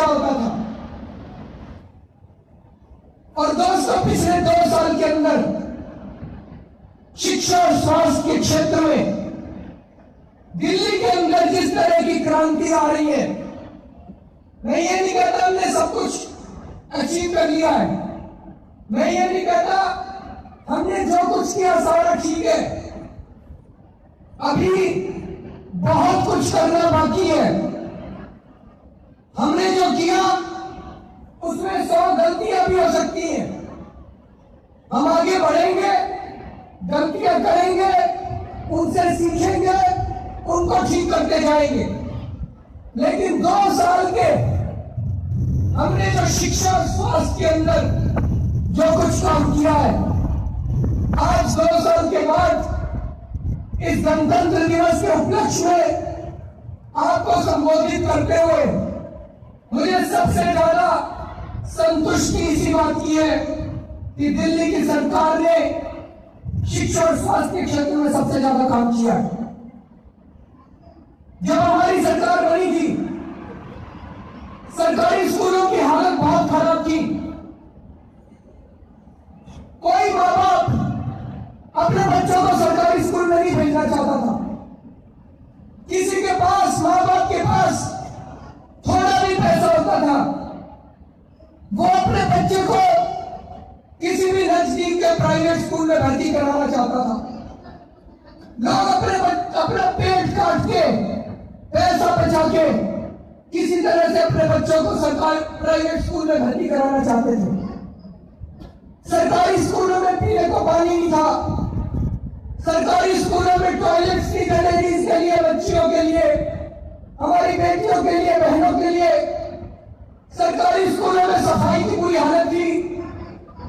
क्या होता था। और दोस्तों, पिछले 2 साल के अंदर शिक्षा और स्वास्थ्य के क्षेत्र में दिल्ली के अंदर जिस तरह की क्रांति आ रही है, मैं ये नहीं कहता हमने सब कुछ अचीव कर लिया है, मैं ये नहीं कहता हमने जो कुछ किया सारा ठीक है, अभी बहुत कुछ करना बाकी है। हमने जो किया उसमें 100 गलतियां भी हो सकती हैं। हम आगे बढ़ेंगे, गलतियां करेंगे, उनसे सीखेंगे, उनको ठीक करते जाएंगे। लेकिन 2 साल के हमने जो शिक्षा और स्वास्थ्य के अंदर जो कुछ काम किया है, आज 2 साल के बाद इस गणतंत्र दिवस के उपलक्ष्य में आपको संबोधित करते हुए मुझे सबसे ज्यादा संतुष्टि इसी बात की है कि दिल्ली की सरकार ने शिक्षा और स्वास्थ्य के क्षेत्र में सबसे ज्यादा काम किया है। जब हमारी सरकार बनी थी, सरकारी स्कूलों की हालत बहुत खराब थी। कोई माँ बाप अपने बच्चों को सरकारी स्कूल में नहीं भेजना चाहता था। किसी के पास, माँ बाप के पास थोड़ा भी पैसा होता था, वो अपने बच्चे को किसी भी नजदीक के प्राइवेट स्कूल में भर्ती कराना चाहता था। लोग अपना पेट काट के, पैसा बचा के किसी तरह से अपने बच्चों को सरकारी प्राइवेट स्कूल में भर्ती कराना चाहते थे। सरकारी स्कूलों में पीने को पानी नहीं था, सरकारी स्कूलों में टॉयलेट्स की फैसिलिटीज के लिए, बच्चियों के लिए, हमारी बेटियों के लिए, बहनों के लिए सरकारी स्कूलों में सफाई की बुरी हालत थी,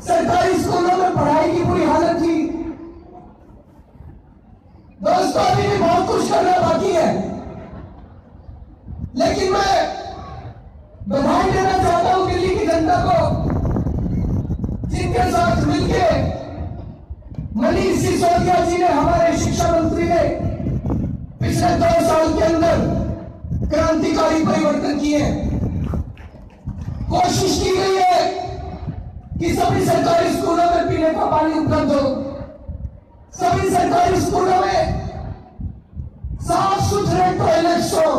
सरकारी स्कूलों में पढ़ाई की बुरी हालत थी। दोस्तों, अभी भी बहुत कुछ करना बाकी है, लेकिन मैं बधाई देना चाहता हूं दिल्ली की जनता को, जिनके साथ मिलकर मनीष सिसोदिया जी ने, हमारे शिक्षा मंत्री ने पिछले 2 साल के अंदर क्रांतिकारी परिवर्तन किए। कोशिश की गई है कि सभी सरकारी स्कूलों में पीने का पानी उपलब्ध हो, सभी सरकारी स्कूलों में साफ सुथरे टॉयलेट्स हो,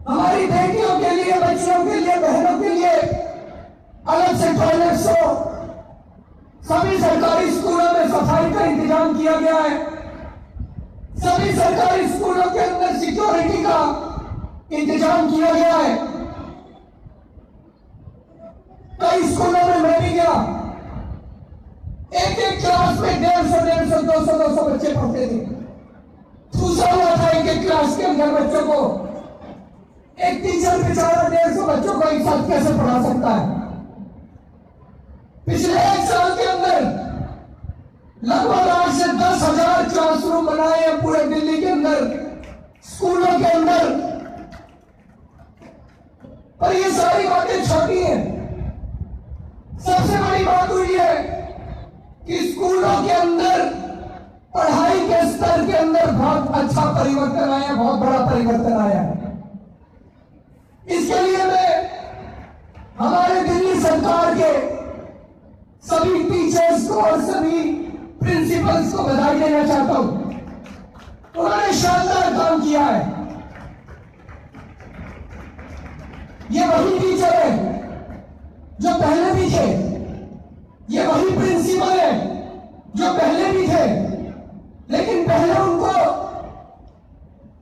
हमारी बेटियों के लिए, बच्चियों के लिए, बहनों के लिए अलग से टॉयलेट्स हो, सभी सरकारी स्कूलों में सफाई का इंतजाम किया गया है, सभी सरकारी स्कूलों के अंदर सिक्योरिटी का इंतजाम किया गया है। कई स्कूलों में मैं भी गया, एक क्लास में 150, 200 बच्चे पढ़ते थे। ठूसा हुआ था एक क्लास के अंदर बच्चों को। एक टीचर बेचारा 150 बच्चों को एक साथ कैसे पढ़ा सकता है। पिछले 1 साल के अंदर लगभग 8 से 10,000 क्लासरूम बनाए हैं पूरे दिल्ली के अंदर, स्कूलों के अंदर। पर ये सारी बातें छोटी हैं। सबसे बड़ी बात हुई है कि स्कूलों के अंदर पढ़ाई के स्तर के अंदर बहुत अच्छा परिवर्तन आया, बहुत बड़ा परिवर्तन आया है। इसके लिए मैं हमारे दिल्ली सरकार के सभी टीचर्स को और सभी प्रिंसिपल्स को बधाई देना चाहता हूं। उन्होंने शानदार काम किया है। ये वही टीचर है जो पहले भी थे, ये वही प्रिंसिपल है जो पहले भी थे, लेकिन पहले उनको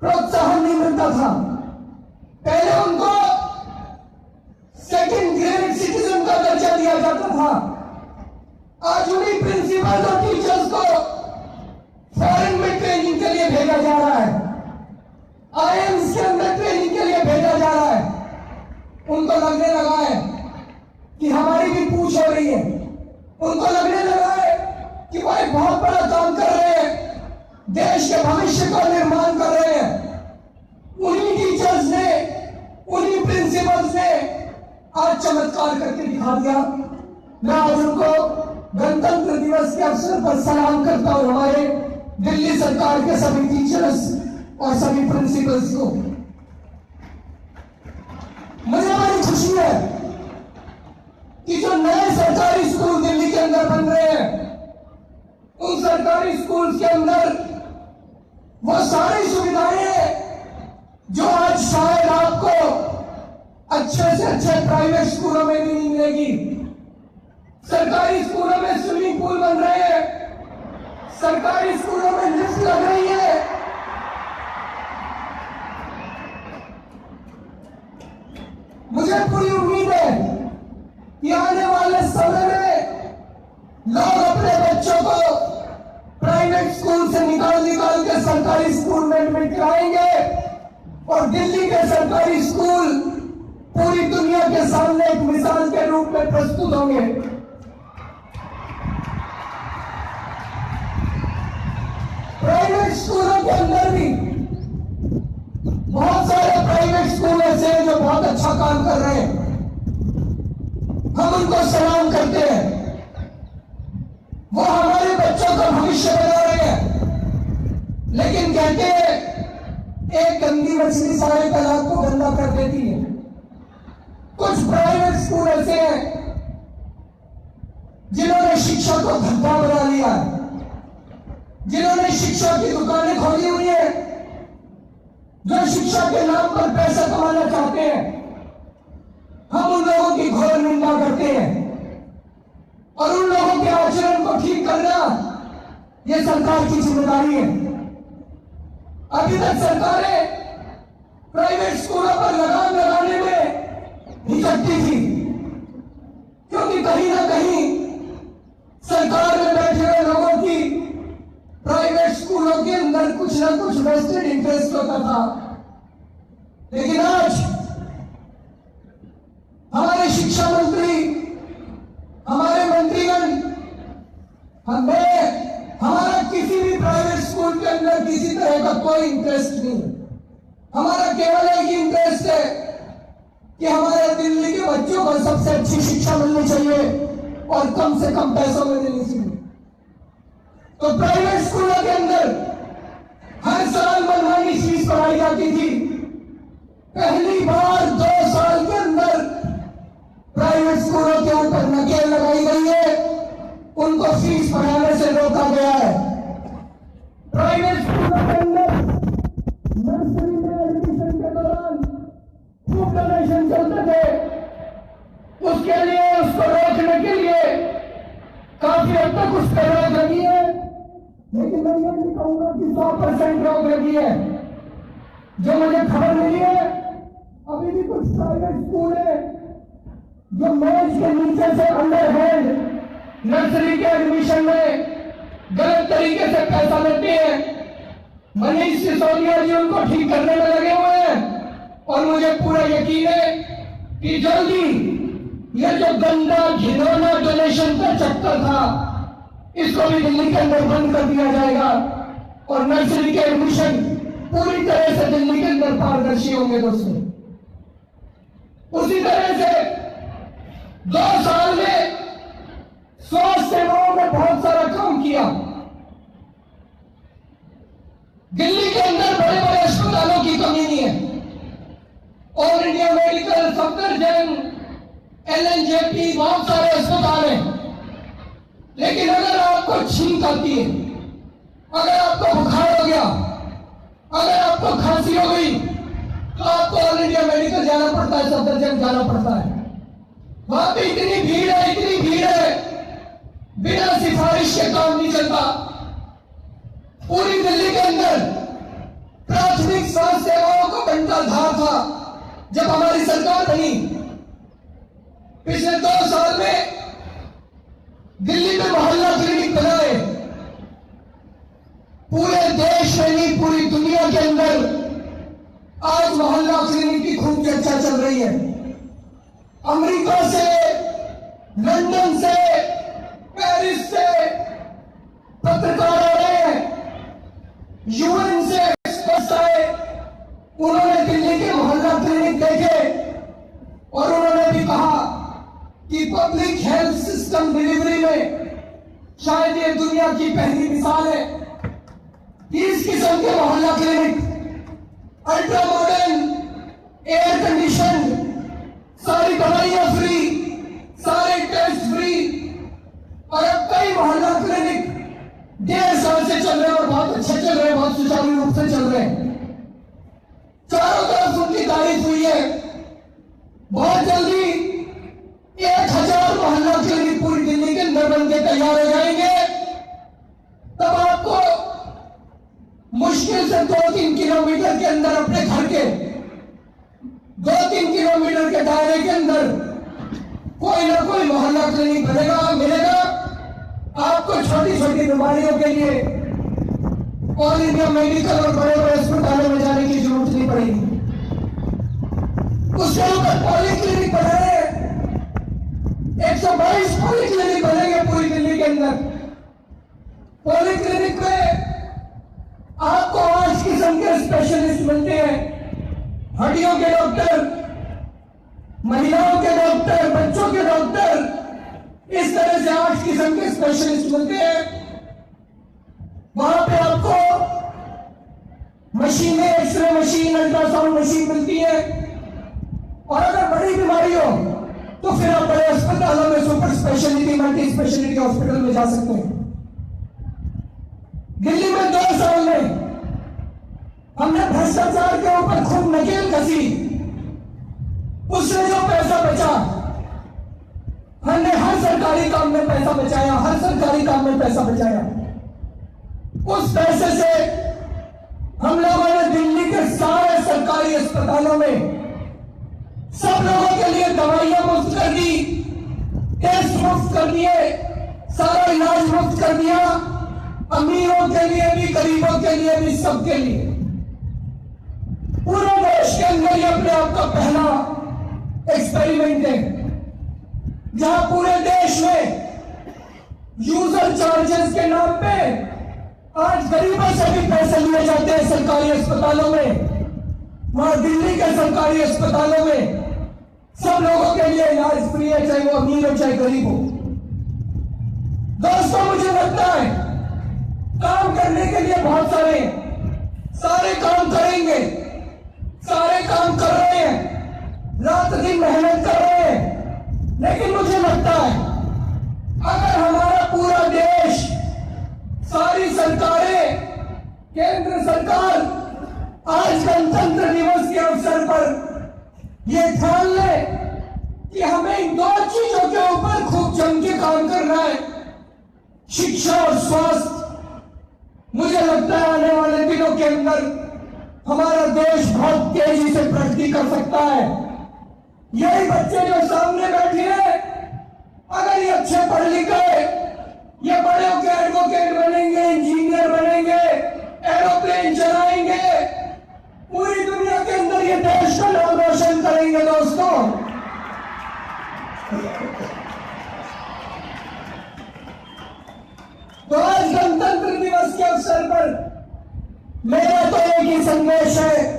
प्रोत्साहन नहीं मिलता था। पहले उनको सेकंड ग्रेड सिटीजन का दर्जा दिया जाता था। आज उन्हीं प्रिंसिपल और टीचर्स को फॉरेन में ट्रेनिंग के लिए भेजा जा रहा है, आईएम्स के अंदर ट्रेनिंग के लिए भेजा जा रहा है। उनको लगने लगा है कि हमारी भी पूछ हो रही है, उनको लगने लगा है कि वो एक बहुत बड़ा काम कर रहे हैं, देश के भविष्य का निर्माण कर रहे हैं। उन्हीं टीचर्स ने, उन्हीं प्रिंसिपल्स ने आज चमत्कार करके दिखा दिया। मैं आज उनको गणतंत्र दिवस के अवसर पर सलाम करता हूं, हमारे दिल्ली सरकार के सभी टीचर्स और सभी प्रिंसिपल्स को। मुझे सरकारी स्कूल दिल्ली के अंदर बन रहे हैं, उन सरकारी स्कूल के अंदर वो सारी सुविधाएं जो आज शायद आपको अच्छे से अच्छे प्राइवेट स्कूलों में भी नहीं मिलेगी। सरकारी स्कूलों में स्विमिंग पूल बन रहे हैं, सरकारी स्कूलों में लिफ्ट लग रही है। मुझे पूरी उम्मीद है कि आने वाले समय में लोग अपने बच्चों को प्राइवेट स्कूल से निकाल के सरकारी स्कूल में एडमिट कराएंगे और दिल्ली के सरकारी स्कूल पूरी दुनिया के सामने एक मिसाल के रूप में प्रस्तुत होंगे। प्राइवेट स्कूलों के अंदर भी बहुत सारे प्राइवेट स्कूल ऐसे हैं जो बहुत अच्छा काम कर रहे हैं, हम उनको सलाम करते हैं। वो हमारे बच्चों का भविष्य बना रहे हैं, लेकिन कहते हैं एक गंदी मछली सारे तालाब को गंदा कर देती है। कुछ प्राइवेट स्कूल ऐसे हैं जिन्होंने शिक्षा को धंधा बना लिया है, जिन्होंने शिक्षा की दुकानें खोली हुई है, जो शिक्षा के नाम पर पैसा कमाना चाहते हैं। हम उन लोगों की घोर निंदा करते हैं और उन लोगों के आचरण को ठीक करना यह सरकार की जिम्मेदारी है। अभी तक सरकारें प्राइवेट स्कूलों पर लगाम लगाने में हिचकती थी, क्योंकि कहीं ना कहीं सरकार में बैठे हुए लोगों की प्राइवेट स्कूलों के अंदर कुछ ना कुछ वेस्टेड इंटरेस्ट होता था। लेकिन आज हमारे शिक्षा मंत्री, हमारे मंत्रीगण, हमारा किसी भी प्राइवेट स्कूल के अंदर किसी तरह का कोई इंटरेस्ट नहीं। हमारा केवल एक ही इंटरेस्ट है कि हमारे दिल्ली के बच्चों को सबसे अच्छी शिक्षा मिलनी चाहिए और कम से कम पैसों में मिलनी चाहिए। तो प्राइवेट स्कूलों के अंदर हर साल मनमानी फीस पढ़ाई जाती थी। पहली बार 2 साल के अंदर प्राइवेट स्कूलों के ऊपर नकेल लगाई गई है, उनको फीस बढ़ाने से रोका गया है। प्राइवेट स्कूलों के अंदर नर्सरी में एडमिशन के दौरान खूब डोनेशन चलते थे, उसके लिए उसको रोकने के लिए काफी हद तक उस पर रोक लगी है, लेकिन मैं ये नहीं कहूंगा कि 100% रोक लगी है। जो मुझे खबर मिली है, अभी भी कुछ प्राइवेट स्कूल है जो मेज के नीचे से अंडर हैंड नर्सरी के एडमिशन में गलत तरीके से पैसा लेते हैं। मनीष सिसोदिया जी उनको ठीक करने में लगे हुए हैं और मुझे पूरा यकीन है कि जल्दी ये जो गंदा घिनौना डोनेशन का चक्कर था, इसको भी दिल्ली के अंदर बंद कर दिया जाएगा और नर्सरी के एडमिशन पूरी तरह से दिल्ली के अंदर पारदर्शी होंगे। दोस्तों, उसी तरह से 2 साल में स्वास्थ्य सेवाओं में बहुत सारा काम किया। दिल्ली के अंदर बड़े बड़े अस्पतालों की कमी नहीं है। All India medical, Safdarjung, LNJP, बहुत सारे अस्पताल हैं। लेकिन अगर आपको छींक आती है, अगर आपको बुखार हो गया, अगर आपको खांसी हो गई, तो आपको ऑल इंडिया मेडिकल जाना पड़ता है, सफदरजंग जाना पड़ता है। वहां पे इतनी भीड़ है, बिना सिफारिश के काम नहीं चलता। पूरी दिल्ली के अंदर प्राथमिक स्वास्थ्य सेवाओं का बंटाधार था जब हमारी सरकार बनी। पिछले 2 साल में दिल्ली में मोहल्ला क्लिनिक बनाए। पूरे देश में नहीं, पूरी दुनिया के अंदर आज मोहल्ला क्लिनिक की खूब चर्चा चल रही है। अमेरिका से, लंदन से, पेरिस से पत्रकार आ रहे हैं, UN से एक्सपर्ट्स आए, उन्होंने दिल्ली के मोहल्ला क्लिनिक देखे और उन्होंने भी कहा कि पब्लिक हेल्थ सिस्टम डिलीवरी में शायद ये दुनिया की पहली मिसाल है कि इस किस्म के मोहल्ला clinic ultra modern, air condition, सारी दवाइयां फ्री, सारे टेस्ट फ्री, और अब कई मोहल्ला क्लिनिक 1.5 साल से चल रहे हैं और बहुत अच्छे चल रहे हैं, बहुत सुचारू रूप से चल रहे हैं। चारों तरफ उनकी तारीफ हुई है। बहुत जल्दी 1000 मोहल्ला क्लिनिक पूरी दिल्ली के अंदर बनके तैयार हो जाएंगे। तब आपको मुश्किल से 2-3 किलोमीटर के अंदर अपने घर के 2-3 किलोमीटर के दायरे के अंदर कोई ना कोई मोहल्ला क्लिनिक मिलेगा। आपको छोटी छोटी बीमारियों के लिए ऑल इंडिया मेडिकल और बड़े बड़े अस्पतालों में जाने की जरूरत नहीं पड़ेगी। उसके ऊपर पॉलीक्लिनिक बनाए, 122 पॉलीक्लिनिक बनेंगे पूरी दिल्ली के अंदर। पॉलीक्लिनिक में आपको 8 किस्म के स्पेशलिस्ट मिलते हैं। हड्डियों के डॉक्टर, महिलाओं के डॉक्टर, बच्चों के डॉक्टर, इस तरह से 8 किस्म के स्पेशलिस्ट मिलते हैं। वहां पे आपको मशीनें, एक्सरे मशीन, अल्ट्रासाउंड मशीन मिलती है। और अगर बड़ी बीमारी हो तो फिर आप बड़े अस्पतालों में super speciality, multi speciality hospital में जा सकते हैं। दिल्ली में 2 साल में हमने भ्रष्टाचार के ऊपर खूब नकेल कसी। उससे जो पैसा बचा, हमने हर सरकारी काम में पैसा बचाया, हर सरकारी काम में पैसा बचाया। उस पैसे से हम लोगों ने दिल्ली के सारे सरकारी अस्पतालों में सब लोगों के लिए दवाइयां मुफ्त कर दी, टेस्ट मुफ्त कर दिए, सारा इलाज मुफ्त कर दिया। अमीरों के लिए भी, गरीबों के लिए भी, सबके लिए। पूरे देश के अंदर ये अपने आप का पहला एक्सपेरिमेंट है जहां पूरे देश में यूजर चार्जेस के नाम पे आज गरीबों से भी पैसे लिए जाते हैं सरकारी अस्पतालों में। वहां दिल्ली के सरकारी अस्पतालों में सब लोगों के लिए इलाज फ्री है, चाहे वो अमीर हो चाहे गरीब हो। दोस्तों, मुझे लगता है काम करने के लिए बहुत सारे काम करेंगे, सारे काम कर रहे हैं, रात दिन मेहनत कर रहे हैं। लेकिन मुझे लगता है अगर हमारा पूरा देश, सारी सरकारें, केंद्र सरकार आज गणतंत्र दिवस के अवसर पर यह ठान ले कि हमें इन 2 चीजों के ऊपर खूब जम के काम करना है, शिक्षा और स्वास्थ्य। मुझे लगता है आने वाले दिनों के अंदर हमारा देश बहुत तेजी से प्रगति कर सकता है। यही बच्चे जो सामने बैठे हैं, अगर ये अच्छे पढ़ लिखे, ये बड़े होकर एडवोकेट बनेंगे, इंजीनियर बनेंगे, एरोप्लेन चलाएंगे, पूरी दुनिया के अंदर ये देश का नाम रोशन करेंगे। दोस्तों, तो आज गणतंत्र दिवस के अवसर पर मेरा तो एक ही संदेश है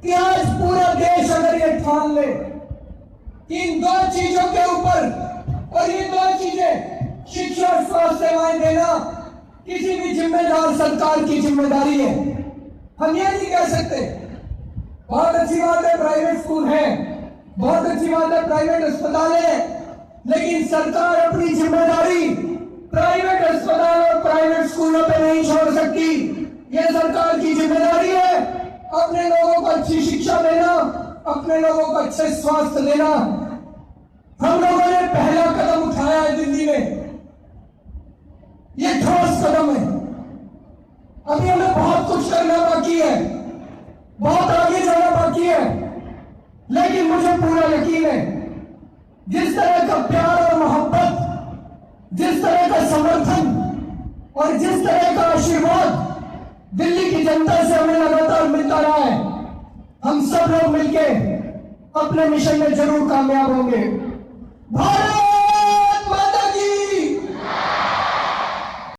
कि आज पूरा देश अगर ये ठान ले कि इन 2 चीजों के ऊपर, और ये 2 चीजें शिक्षा और स्वास्थ्य सेवाएं देना किसी भी जिम्मेदार सरकार की जिम्मेदारी है। हम ये नहीं कह सकते बहुत अच्छी बात है प्राइवेट स्कूल है, बहुत अच्छी बात है प्राइवेट अस्पताल है, लेकिन सरकार अपनी जिम्मेदारी प्राइवेट अस्पताल और प्राइवेट स्कूलों पे नहीं छोड़ सकती। ये सरकार की जिम्मेदारी है अपने लोगों को अच्छी शिक्षा देना, अपने लोगों को अच्छे स्वास्थ्य देना। हम लोगों ने पहला कदम उठाया है दिल्ली में, ये ठोस कदम है। अभी हमें बहुत कुछ करना बाकी है, बहुत आगे जाना बाकी है, लेकिन मुझे पूरा यकीन है जिस तरह का प्यार और मोहब्बत, जिस तरह का समर्थन और जिस तरह का आशीर्वाद दिल्ली की जनता से हमें लगातार मिलता रहा है, हम सब लोग मिलके अपने मिशन में जरूर कामयाब होंगे। भारत